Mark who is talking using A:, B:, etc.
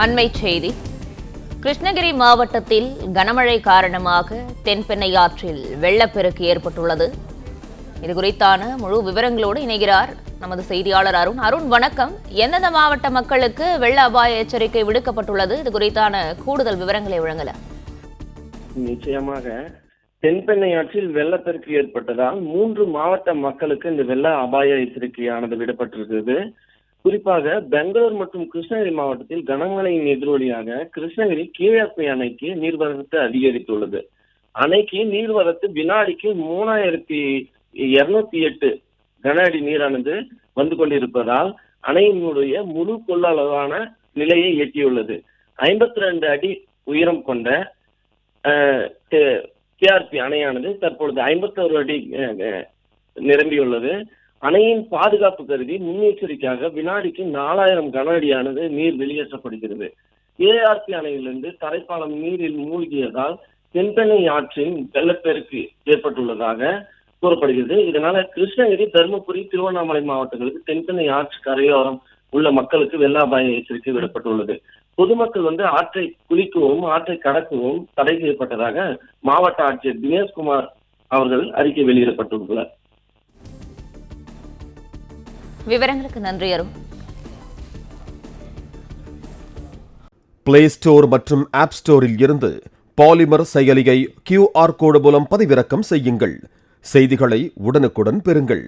A: அண்மைச் செய்தி. கிருஷ்ணகிரி மாவட்டத்தில் கனமழை காரணமாக தென்பெண்ணை ஆற்றில் வெள்ளப்பெருக்கு ஏற்பட்டுள்ளது. இது குறித்தான முழு விவரங்களோடு இணைகிறார் நமது செய்தியாளர் அருண். அருண், வணக்கம். எந்தெந்த மாவட்ட மக்களுக்கு வெள்ள அபாய எச்சரிக்கை விடுக்கப்பட்டுள்ளது? இது குறித்தான கூடுதல் விவரங்களை வழங்கலாம்.
B: நிச்சயமாக தென்பெண்ணை ஆற்றில் வெள்ளப்பெருக்கு ஏற்பட்டதால் 3 மாவட்ட மக்களுக்கு இந்த வெள்ள அபாய எச்சரிக்கையானது விடப்பட்டிருக்கிறது. குறிப்பாக பெங்களூர் மற்றும் கிருஷ்ணகிரி மாவட்டத்தில் கனமழையின் எதிரொலியாக கிருஷ்ணகிரி கீழப்பை அணைக்கு நீர்வரத்து அதிகரித்துள்ளது. அணைக்கு நீர்வரத்து வினாடிக்கு 3208 கன அடி நீரானது வந்து கொண்டிருப்பதால் அணையினுடைய முழு கொள்ளளவான நிலையை எட்டியுள்ளது. 52 அடி உயரம் கொண்ட கேஆர்பி அணையானது தற்பொழுது 51 அடி நிரம்பியுள்ளது. அணையின் பாதுகாப்பு கருதி முன்னெச்சரிக்கையாக வினாடிக்கு 4000 கன அடியானது நீர் வெளியேற்றப்படுகிறது. கேஆர்பி அணையிலிருந்து தரைப்பாலம் நீரில் மூழ்கியதால் தென்பெண்ணை ஆற்றின் வெள்ளப்பெருக்கு ஏற்பட்டுள்ளதாக கூறப்படுகிறது. இதனால கிருஷ்ணகிரி, தருமபுரி, திருவண்ணாமலை மாவட்டங்களுக்கு தென்பெண்ணை ஆற்று கரையோரம் உள்ள மக்களுக்கு வெள்ள அபாய எச்சரிக்கை விடப்பட்டுள்ளது. பொதுமக்கள் ஆற்றை குளிக்கவும் ஆற்றை கடக்கவும் தடை செய்யப்பட்டதாக மாவட்ட ஆட்சியர் தினேஷ்குமார் அவர்கள் அறிக்கை வெளியிடப்பட்டுள்ளார்.
A: விவரங்களுக்கு நன்றி அருண்.
C: பிளே ஸ்டோர் மற்றும் ஆப் ஸ்டோரில் இருந்து பாலிமர் செயலியை QR கோடு மூலம் பதிவிறக்கம் செய்யுங்கள். செய்திகளை உடனுக்குடன் பெறுங்கள்.